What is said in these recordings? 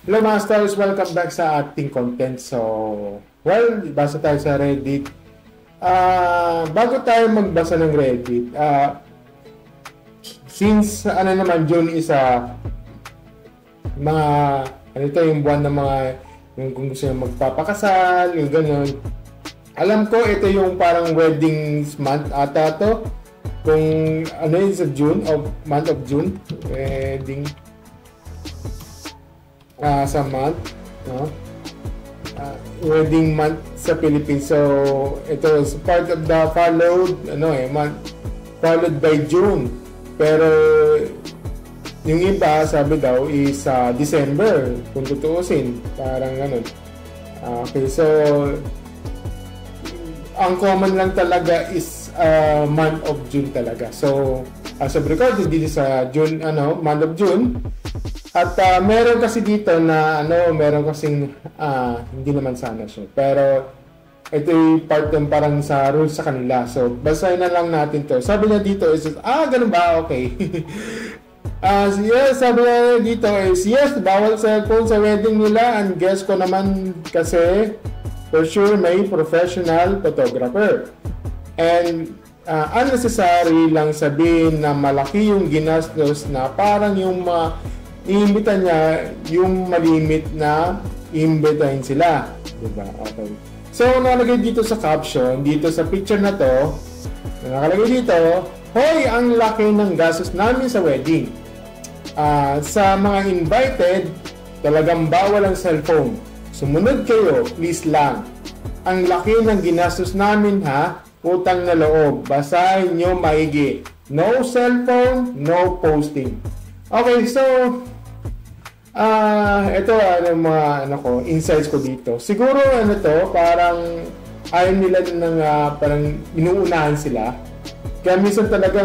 Hello Masters! Welcome back sa ating content. So, well, basa tayo sa Reddit. Bago tayo magbasa ng Reddit, since naman June is mga yung buwan ng mga yung kung gusto nyo magpapakasal, yung gano'n. Alam ko ito yung parang wedding month ata to. Kung yun sa June, month of June, wedding sa month, no? Wedding month sa Philippines. So, ito is part of the followed by June. Pero, yung iba, sabi daw, is December, kung tutuusin. Parang ganun. Okay, so, ang common lang talaga is month of June talaga. So, as of recording, dito sa June, month of June. At meron kasi dito na meron kasing hindi naman sana siya. Pero ito yung part ng parang sa rules sa kanila. So basahin na lang natin to. Sabi niya dito is ganun ba? Okay. Yes, sabi niya dito is yes, bawal cellphone sa wedding nila. And guess ko naman kasi for sure may professional photographer. And unnecessary lang sabihin na malaki yung ginastos na parang yung iimbita niya yung malimit na iimbitahin sila. Diba? Okay. So, nakalagay dito sa caption, dito sa picture na to, nakalagay dito, hoy, ang laki ng gastos namin sa wedding. Sa mga invited, talagang bawal ang cellphone. Sumunod kayo, please lang. Ang laki ng ginastos namin ha, utang na loob. Basahin nyo maigi. No cellphone, no posting. Okay, so ito mga insights ko dito. Siguro parang ayaw nila ng parang inuunahan sila. Kaya minsan talaga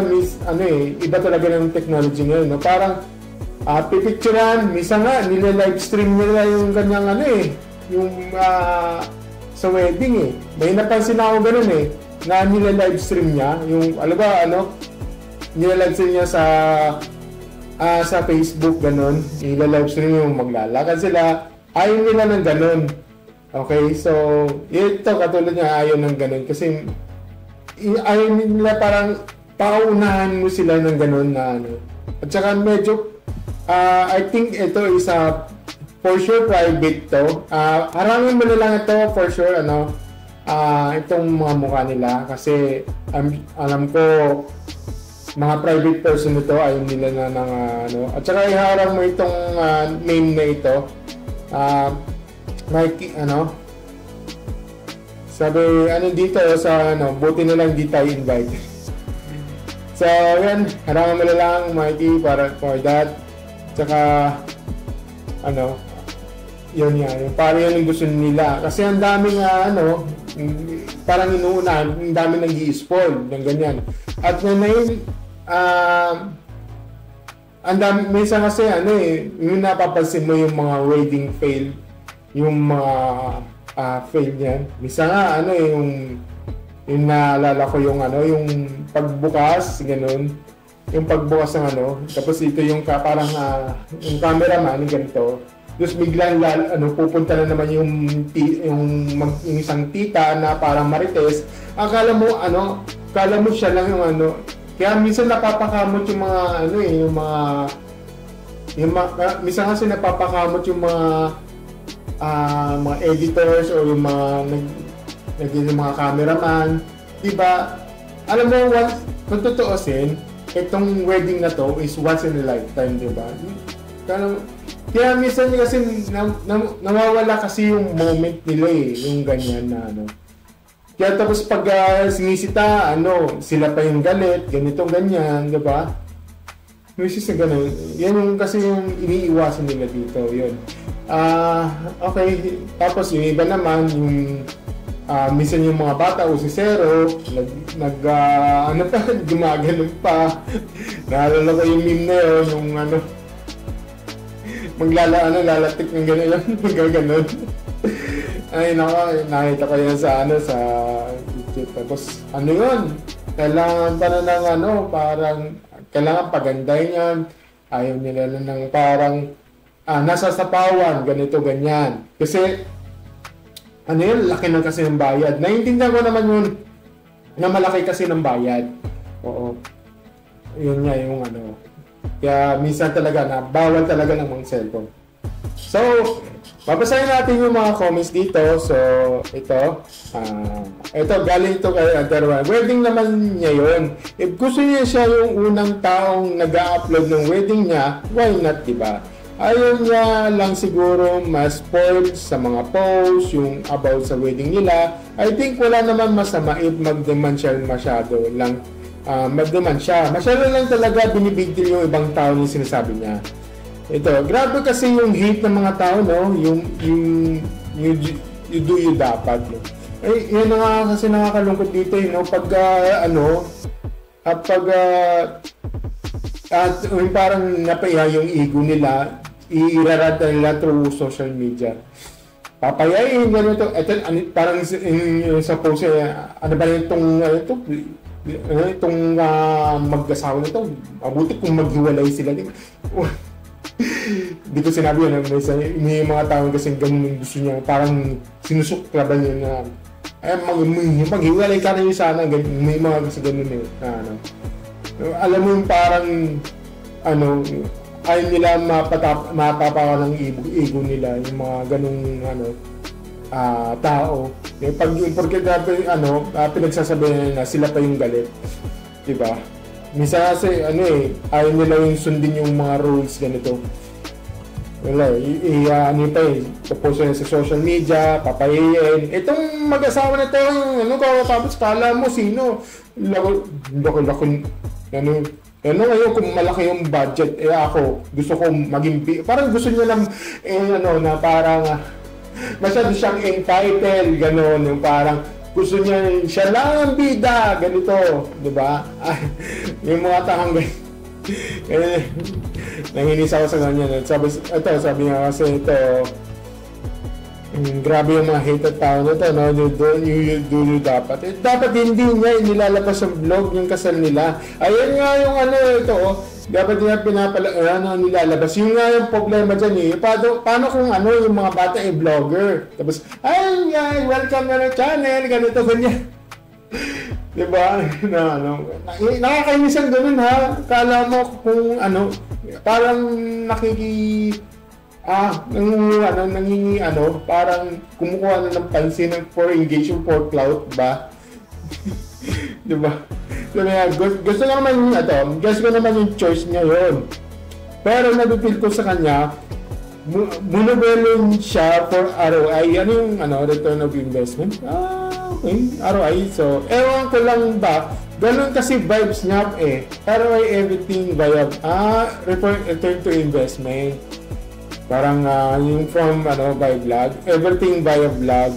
iba talaga ng technology ngayon, no? Parang pipicturean, minsan nga nila-live stream nila yung kanyang yung sa wedding May napansin ako ganun na nila-live stream niya, yung nila-live stream niya sa Facebook, ganun. Ila-live stream yung maglalakad sila. Ayaw nila ng ganun. Okay, so ito katulad niya ayaw ng ganun kasi ayaw nila parang paunahan mo sila ng ganun na At saka medyo I think ito is for sure private to. Harangin mo na lang ito for sure itong mga mukha nila kasi alam ko mga private person ito, ayaw nila na ng at saka iharang mo itong name na ito. Sabi dito sa buti na lang di tayo invite. So yan, harangan mo na lang Mikey para for that. Tsaka yun yung parang yun yung gusto nila kasi ang daming parang inuunahan, ang daming nang i-spoil ng ganyan. At ngayon ang dami, minsan kasi yung napapansin mo yung mga wedding fail, yung mga fail niyan. Minsan nga yung naalala ko yung yung pagbukas, ganun. Yung pagbukas ng tapos ito yung parang yung cameraman ganito. Tapos biglang pupunta na naman yung isang tita na parang marites. Akala mo siya lang yung kaya minsan napapakamot yung mga minsan kasi napapakamot yung mga editors o yung mga cameraman, diba? Alam mo, kung tutuusin, itong wedding na to is once in a lifetime, diba? Kaya minsan kasi nawawala kasi yung moment nila yung ganyan na Kaya tapos pag sinisita, sila pa yung galit, ganitong ganyan, di ba? Misis na ganun. Yan yung kasi yung iniiwasan nila dito, yun. Okay, tapos yung iba naman, yung minsan yung mga bata o si Zero, gumaganon pa. Naalala ko yung meme na yun, yung lalatik ng gano'n, magaganon. Ay nako, nakita ko yan sa YouTube. Tapos yun, kailangan pa na ng parang kailangan pagandahin yan. Ayaw nila na ng parang nasa sapawan, ganito, ganyan. Kasi, ano yun, laki na kasi ng bayad. Naiintindihan ko naman yun, na malaki kasi ng bayad. Oo. Yun nga yung ano. Kaya minsan talaga na bawal talaga ng mga cellphone. So, babasahin natin yung mga comments dito. So, ito galing ito kay Adarwan. Wedding naman niya yun. If gusto niya siya yung unang taong nag-upload ng wedding niya, why not, diba? Ayaw niya lang siguro mas spoiled sa mga posts, yung about sa wedding nila. I think wala naman masama if mag-demand siya masyado lang. Mag-demand siya. Masyado lang talaga binibig deal yung ibang tao yung sinasabi niya. Ito, grabe kasi yung hate ng mga tao, no? Yung you do you dapat, no? Eh, yun na nga kasi nakakalungkot dito, no? Yung parang napaya yung ego nila, i-irarata nila through social media. Papayain, ganito. Ito, parang sa post, ano ba itong, itong mag-asawa na ito, mabuti kung maghiwalay sila. Hindi ko sinabi yun, may mga tao kasi ganun gusto niya, parang sinusuklaban niya na maghiwalay ka na yun sana, may mga kasi ganun eh, alam mo yung parang ayaw nila mapapaka ng ego nila, yung mga ganung tao. Porque pinagsasabi na sila pa yung galit, diba? Minsan kasi ayaw nila yung sundin yung mga rules ganito. Wala, tapos sa social media, papayayin. Itong mag-asawa na ito, tapos kala mo sino? Laki, ngayon kung malaki yung budget, ako, gusto kong maging, parang gusto niya lang, na parang, masyado siyang entitled, gano'n, yung parang, gusto niya, siya lang ang bida, ganito, di ba? Yung mga tahang nanginis ako sa ganyan. Sabi nga kasi ito, grabe yung mga hated tao nito, no? You dapat. Dapat hindi niya inilalabas sa vlog yung kasal nila. Ayun nga yung ito, dapat niya nilalabas. Yung nga yung problema dyan paano kung yung mga bata vlogger? Tapos, welcome na ng channel, ganito, ganyan. Diba? Nakakainisan ganun ha. Kala mo kung parang parang kumukuha na ng pansin for engagement for clout ba? Diba? Gusto ko naman yung choice niya yun. Pero nabipil ko sa kanya, bunobelon siya for ROI. Ano yung return of investment? Okay, ROI. So, ewan ko lang ba, ganun kasi vibes niya ROI everything via, return to investment. Parang yung from by vlog, everything via vlog.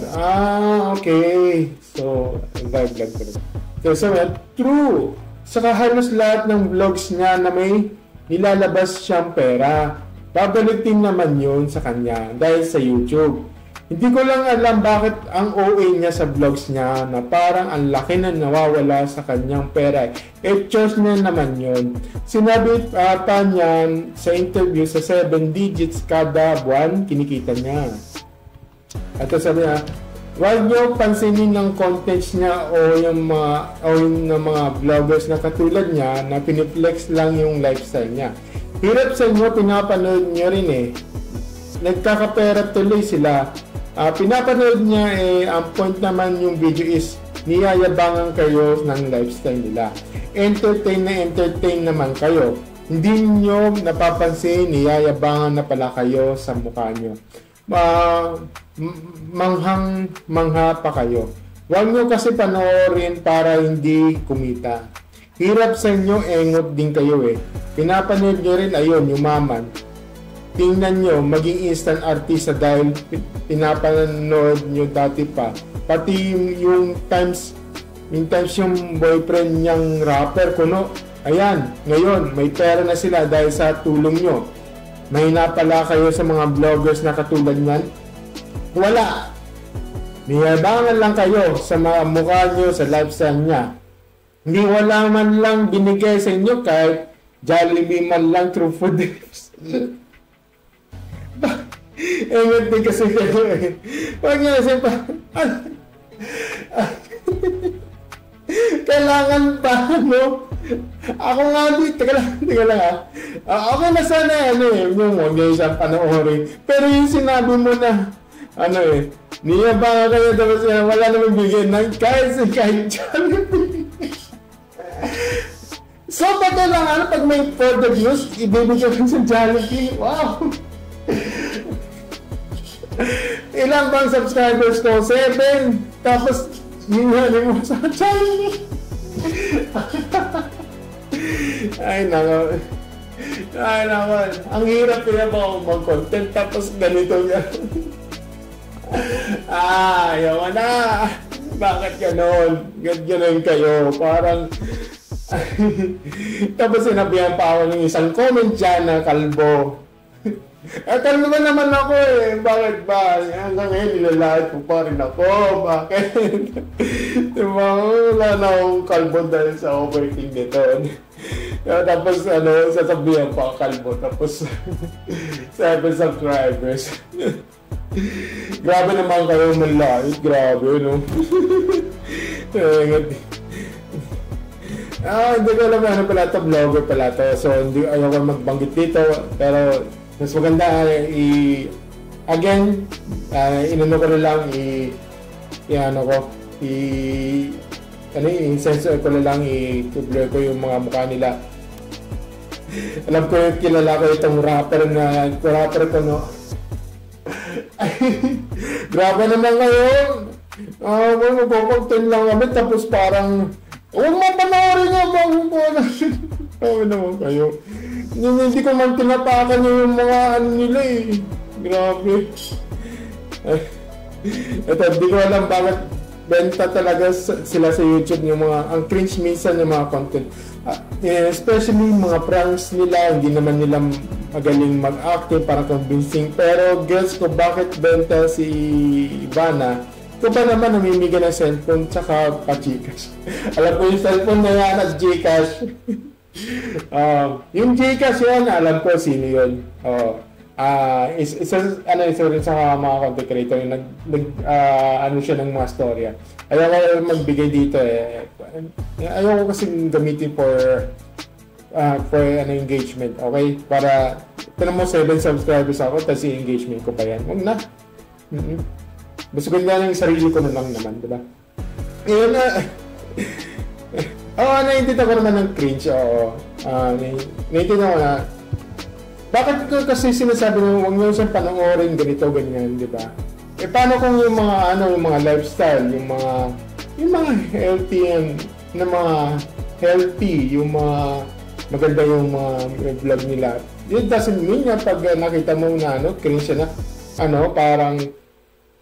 Okay. So, via vlog ko rin. So, true. Saka halos lahat ng vlogs niya na may nilalabas siyang pera. Babalitin naman yun sa kanya dahil sa YouTube. Hindi ko lang alam bakit ang OA niya sa vlogs niya na parang ang laki na nawawala sa kanyang pera. Choice niya naman yun. Sinabi pa niyan sa interview sa 7 digits kada buwan kinikita niya. At sabi niya, huwag niyo pansinin ng contents niya o yung mga vloggers na katulad niya na piniflex lang yung lifestyle niya. Hirap sa inyo, pinapanood niyo rin nagkakapera tuloy sila. Pinapanood niya ang point naman yung video is niyayabangan kayo ng lifestyle nila. Entertain naman kayo. Hindi nyo napapansin, niyayabangan na pala kayo sa mukha nyo. Mangha pa kayo. Huwag nyo kasi panoorin para hindi kumita. Hirap sa inyo, engot din kayo Pinapanood nyo rin, yumaman. Tingnan nyo, maging instant artista dahil pinapanood nyo dati pa. Pati yung times yung boyfriend niyang rapper, ayan, ngayon, may pera na sila dahil sa tulong nyo. May napala kayo sa mga vloggers na katulad niyan? Wala. Niyabangan lang kayo sa mga mukha nyo, sa lifestyle niya. Hindi wala man lang binigay sa inyo kahit Jollibee man lang through food. Ingat din kasi kayo eh. Huwag niyo kasi pa... Kailangan pa, no? Ako nga dito, teka lang ha. Okay na sana ano eh, yung huwag niyo isang panoorin. Pero yung sinabi mo na, ano eh, niya ba kayo tapos wala namang bigyan ng kahit Jollibee. So, pati lang ano, pag may further news, ibibigyan ko sa Jollibee. Wow! Ilan bang subscribers ko? 7. Tapos, yun mo sa Jollibee. Ay, nako. Ay, nako. Ang hirap kaya ba mag-content tapos ganito yan. Ayaw na. Bakit ganon? Ganon kayo. Parang... Tapos sinabihan pa ako ng isang comment dyan na kalbo. Kalbo naman ako eh. Bakit ba? Hanggang ngayon nilalait ko pa rin ako. Bakit? Diba? Wala na akong kalbo dahil sa overthink nito. Tapos ano, sasabihan pa kalbo. Tapos 7 subscribers. Grabe naman kayo malait. Grabe, no? Hindi ko alam ano pala ito, vlogger pala ito. So, hindi ayoko magbanggit dito. Pero, mas maganda, again, inano ko na lang, i-sensor ko na lang, i-blur ko yung mga mukha nila. Alam ko yung kilala ko itong rapper ko, no? Grabe naman ngayon. Magpapag-10 lang kami, tapos parang, huwag mo panoorin nga bago ko na. Sabi naman kayo. Hindi ko man tinapakan yung mga ano nila eh. Grabe. Ito, hindi ko alam bakit benta talaga sila sa YouTube yung mga, ang cringe minsan yung mga content. Especially mga pranks nila, hindi naman nila magaling mag-acting, parang convincing. Pero gets ko bakit benta si Ivana. Ito ba naman namimigay ng cellphone tsaka pa-Gcash. Alam ko yung cellphone na yan at Gcash. Yung Gcash yun, alam ko sino yun. Isa rin sa mga content creator yung ano siya ng mga storya. Ayaw ko magbigay dito eh. Ayaw ko kasi gamitin for engagement, okay? Para, tanong mo 7 subscribers ako, tapos yung engagement ko pa yan. Huwag na. Gusto ko nga yung sarili ko na lang naman, diba? Yun na. Naiintindihan ko naman ng cringe, oo. Naiintindihan ko na. Bakit ko kasi sinasabi mo, huwag nyo siyang panoorin, ganito, ganyan, diba? Paano kung yung mga, yung mga lifestyle, yung mga healthy, yung mga maganda yung mga vlog nila. It doesn't mean na pag nakita mo na, cringe na, parang,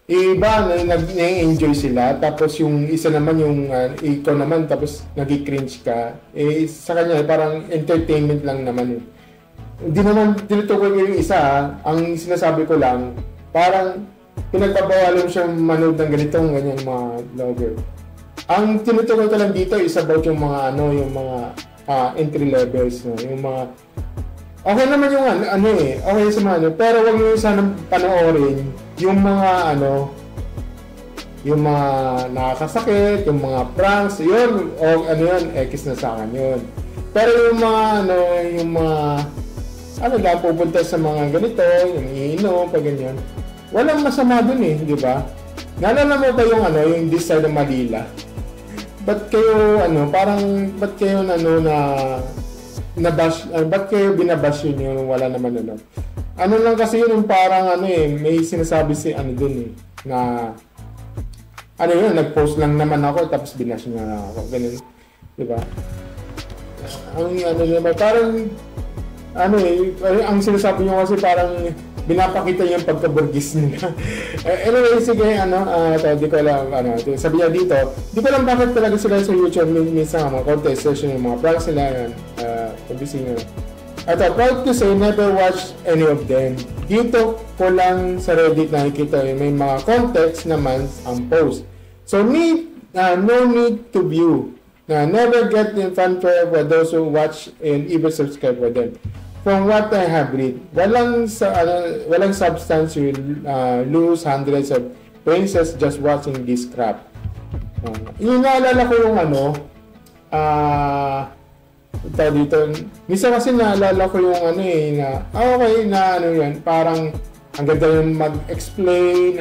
iba na nag-enjoy sila, tapos yung isa naman yung ikaw naman, tapos nag-cringe ka, sa kanya parang entertainment lang naman. Hindi naman tinutukoy ko yung isa, ang sinasabi ko lang, parang pinagbabawalan siya manood ng ganitong ganyan mga vlogger. Ang tinutukoy ko lang dito is about yung mga yung mga entry levels, yung mga okay naman yung okay sa mga pero wag niyo sana panoorin yung mga yung mga nakakasakit, yung mga pranks, yun, o X na sa akin yun. Pero yung mga yung mga lang pupunta sa mga ganito, yung iinom, pag ganyan, walang masama dun eh, di ba? Naalala mo ba yung this side of Manila? Ba't kayo ba't kayo nabash, ba't kayo binabash yun yung wala naman lang kasi yun yung parang may sinasabi si dun na nag-post lang naman ako tapos binash na ako, ganun, di ba? Parang ang sinasabi nyo kasi parang binapakita yung pagkaburgis nila. Anyway, sige, di ko alam, sabi niya dito, di ko alam bakit talaga sila sa YouTube minsan mga contest session, yung mga pranks nila, pag-ising nila. Proud to say, never watch any of them. Dito ko lang sa Reddit nakikita may mga context naman ang post. So, no need to view. Never get in fanfare for those who watch and even subscribe for them. from what I have read, walang substance will lose hundreds of princes just watching this crap. Yung naalala ko yung dito, minsan kasi naalala ko yung okay na yan, parang ang ganda yung mag-explain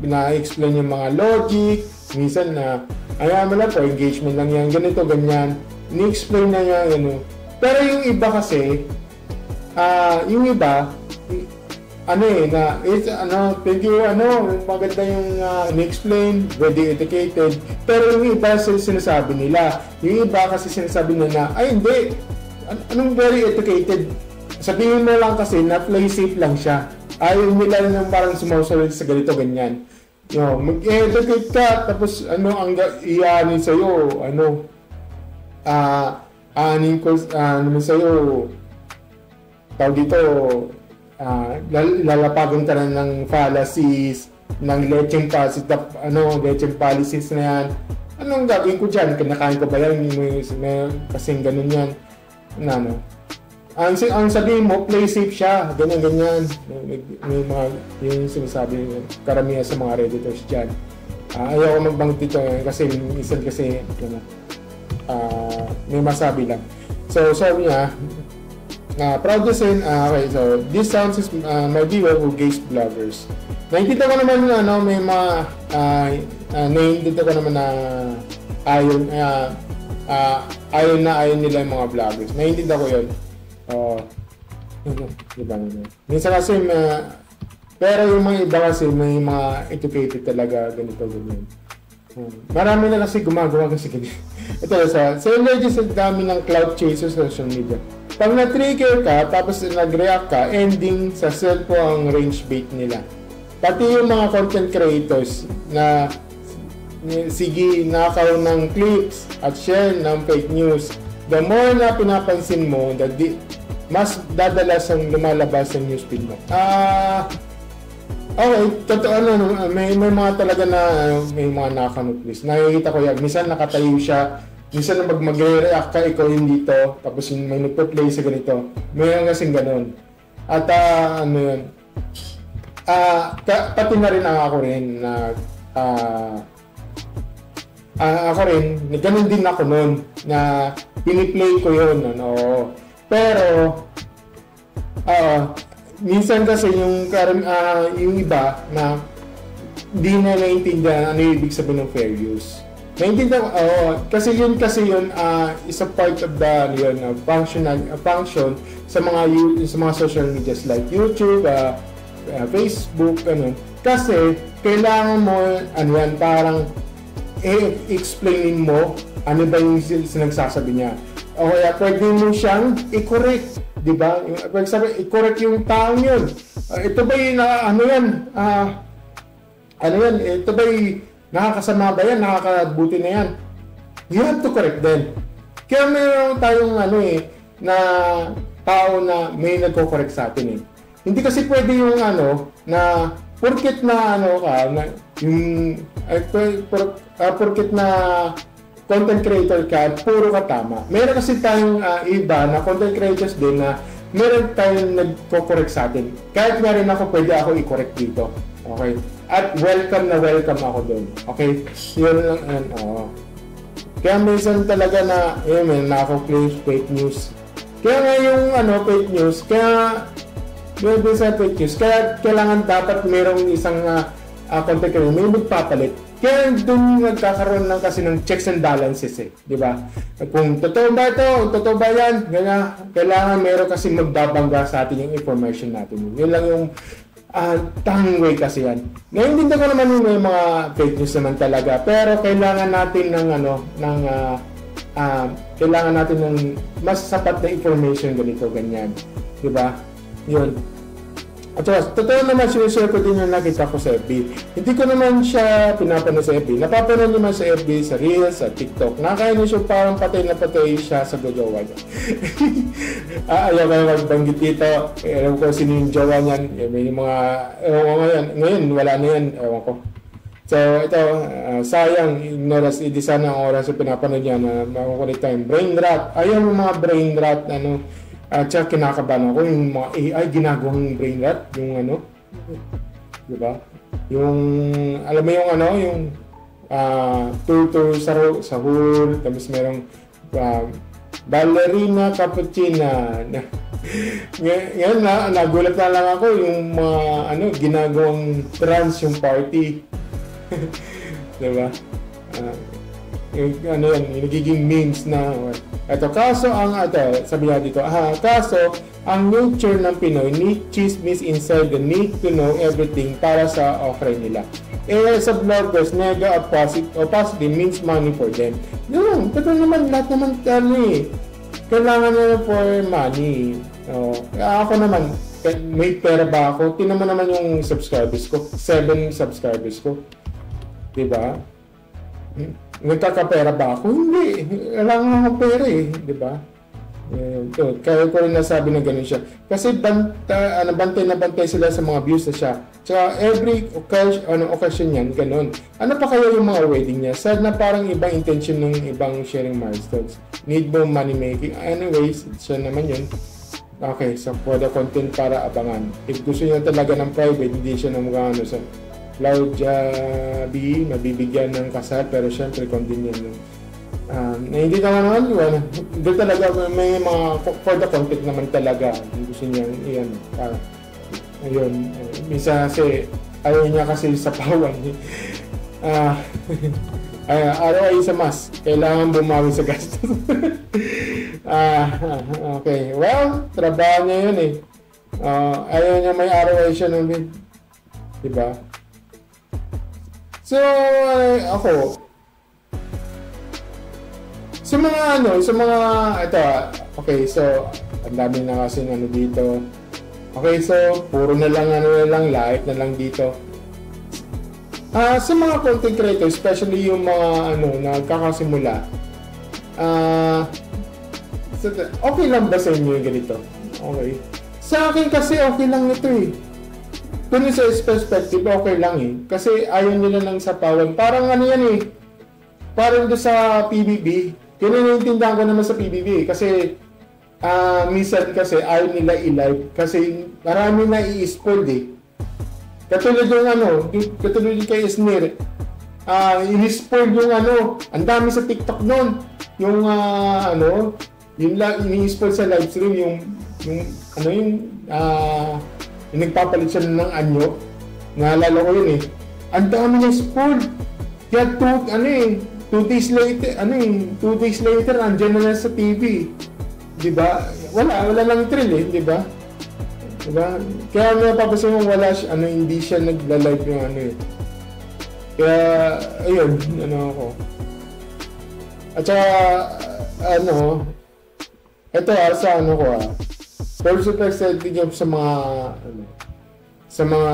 na-explain yung mga logic, minsan na for engagement lang yan, ganito, ganyan, ni-explain na yan, pero yung iba kasi thank you, maganda yung ni-explain, very educated, pero yung iba sinasabi nila, yung iba kasi sinasabi nila ay hindi, anong very educated, sabihin mo lang kasi na play safe lang siya, ayaw nila nang parang sumusunod sa ganito, ganyan, mag-educate ka, tapos ang iaanin sa'yo, aanin ko naman sa'yo, tawag dito, lalapagan ka na ng fallacies, ng lecheng policies na yan. Anong gagawin ko dyan? Kinakain ko ba yan? Kasing ganun yan. Ang sabihin mo, play safe siya. Ganyan. May mga, yung sinasabi karamihan sa mga redditors dyan. Ayaw ko magbanggit dito kasi minsan kasi may masabi lang. So sabi niya, proud to say, okay, so this sounds is my viewer who gays bloggers. Nakikita ko naman may mga nakikita ko naman na ayaw nila yung mga vloggers. Nakikita ko yun. Diba? Minsan kasi pero yung mga iba kasi may mga educated talaga ganito ganyan. Marami na kasi gumagawa kasi ganyan. Ito sa legends ang dami ng cloud chasers sa social media. Pag na-trigger ka tapos nag-react ka, ending sa cellphone ang range bait nila. Pati yung mga content creators na sige nakaw ng clips at share ng fake news, the more na pinapansin mo, mas dadalas ang lumalabas sa newsfeed mo. Okay, totoo may mga talaga na may mga nakaka-notice. Nakikita ko yan. Minsan nakatayo siya, minsan na mag-react ka, ikaw yung dito, tapos may nagpo-play sa ganito. Mayroon kasing ganun. At pati na rin ako rin na ganun din ako noon na piniplay ko yun. Pero minsan kasi yung iba na hindi na naiintindihan ano yung ibig sabihin ng fair use. Naiintindihan kasi yun is a part of the function sa mga social medias like YouTube, Facebook, kasi kailangan mo parang i-explainin mo ano ba yung sinagsasabi niya. O kaya pwede mo siyang i-correct, di ba? Pwede sabi, i-correct yung taong yun. Ito ba yung ito ba yung nakakasama ba yan? Nakakabuti na yan? You have to correct them. Kaya mayroon tayong na tao na may nagko-correct sa atin Hindi kasi pwede yung na porket na porket na content creator ka, puro ka tama. Meron kasi tayong iba na content creators din na meron tayong nagko-correct sa atin. Kahit nga rin ako, pwede ako i-correct dito. Okay? At welcome ako doon. Okay? Yun lang. Kaya minsan talaga na, may nako-play fake news. Kaya nga yung fake news, kaya kailangan dapat merong isang content creator, may magpapalit. Kaya doon nagkakaroon kasi ng checks and balances di ba? Kung totoo ba ito, totoo ba yan, kailangan meron kasi magbabangga sa atin yung information natin. Yun lang yung tanging way kasi yan. Naiintindihan ko naman yung mga fake news naman talaga, pero kailangan natin ng mas sapat na information ganito, ganyan. Di ba? Yun. At totoo naman, sinishare ko din yung nakita ko sa FB. Hindi ko naman siya pinapanood sa FB. Napapanood naman sa FB, sa Reels, sa TikTok. Nakakainis yung parang patay na patay siya sa jowa niya. Ayaw kayo magbanggit dito. Ewan ko sino yung jowa niyan. May mga, ngayon, wala na yan. Ewan ko. So, ito, sayang, ignorance, hindi sana ang oras sa pinapanood niya na makukulit tayo. Brain rot. Ayaw mo mga brain rot, ano, at saka kinakabahan ako yung mga AI ginagawang brain rot, yung ano, di ba? Yung, alam mo yung ano, yung tour sa hall, tapos merong ballerina cappuccina. Ngayon nagulat na lang ako yung mga ano, ginagawang trans yung party. Diba? Yung ano yan, yung nagiging memes na ito, kaso ang sabi nga dito, kaso ang nature ng Pinoy need chismis inside the need to know everything para sa okray nila. Sa vloggers, nega opacity means money for them. Yun, totoo naman, lahat naman kailangan nila for money. Ako naman, may pera ba ako? Tingnan mo naman yung subscribers ko, 7 subscribers ko. Diba? Nagkakapera ba ako? Hindi. Kailangan akong pera diba? Kaya ko rin nasabi na gano'n siya. Kasi bantay na bantay sila sa mga views na siya. Tsaka every occasion yan, gano'n. Ano pa kaya yung mga wedding niya? Sad na parang ibang intention ng ibang sharing milestones. Need mo money making. Anyways, siya naman yun. Okay, so for the content para abangan. If gusto niya talaga ng private, hindi siya na mga sa Claudia B, mabibigyan ng kasal, pero syempre convenient. Na hindi naman doon talaga may mga for the content naman talaga gusto niya iyan ayun, minsan kasi ayaw niya kasi sa pawan ROI sa mas kailangan bumawi sa gastos. Okay, well, trabaho niya yun ayaw niya may ROI siya ng diba? So, ako sa mga ito, okay, so ang dami na kasi dito. Okay, so puro na lang live na lang dito. Sa mga content creators, especially yung mga nagkakasimula, okay lang ba sa inyo yung ganito? Okay. Sa akin kasi okay lang ito Kung sa perspective, okay lang Kasi ayaw nila ng sapawan. Parang yan parang doon sa PBB. Kaya naiintindihan ko naman sa PBB kasi minsan kasi ayaw nila i-live kasi marami na i-spoiled Katulad yung katulad yung kay Esnir. I-spoil yung ang dami sa TikTok noon. Yung yung i-spoil sa live stream yung nagpapalit siya ng anyo. Naalala ko yun Ang dami niya spoiled. Kaya 2 days later, andyan na sa TV. Diba? Wala lang thrill diba? Diba? Kaya napapasin mo hindi siya nagla-live yung Kaya, ayun, ako. At saka, ito sa ko pero super excited yung sa mga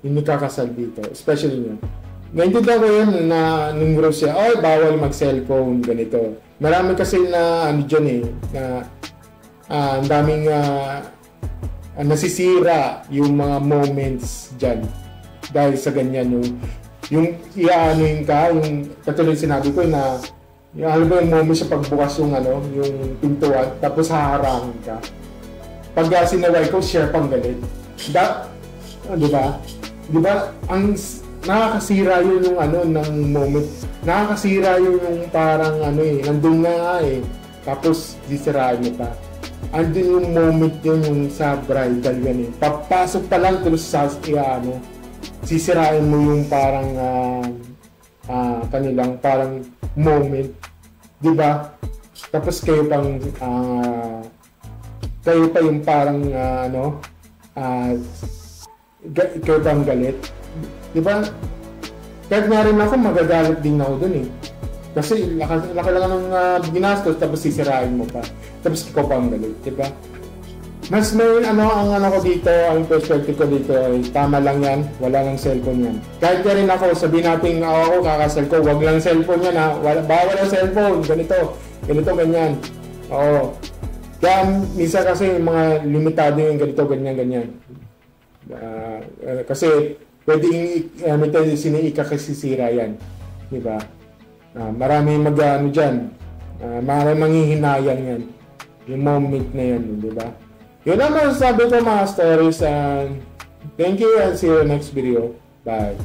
yung nakakasal dito, especially nyo. Naintindihan ko yun na nung siya, bawal mag-cellphone, ganito. Marami kasi na dyan na ang daming nasisira yung mga moments dyan dahil sa ganyan yung iaanoin ka, yung katulad sinabi ko na yung yung moment sa pagbukas yung pintuan tapos haharangin ka. Pag sinaway ko, share pang galit. Diba? Diba? Ang nakakasira yun yung ng moment. Nakakasira yun yung parang nandun na tapos sisirain mo pa. Andun yung moment yun yung sa bridal yan Papasok pa lang tulos sa sisirain mo yung parang kanilang parang moment. Diba? Tapos kayo pa yung parang kayo pang galit. Diba? Kahit nga rin ako, magagalit din ako dun Kasi laki lang ng ginastos, tapos sisirain mo pa. Tapos ikaw pa ang galit, diba? Mas may ang ko dito, ang perspective ko dito ay tama lang yan, wala lang cellphone yan. Kahit ka rin ako, sabihin natin ako kakasal ko, wag lang cellphone yan bawal ang cellphone, ganito, ganyan. Oo. Kaya minsan kasi mga limitado yung ganito, ganyan. Kasi may tendency na ikakasisira yan. Di ba? Marami mag-ano dyan. Marami manghihinayang yan. Yung moment na yan, di ba? Yun ang masasabi ko mga stories. Thank you and see you next video. Bye.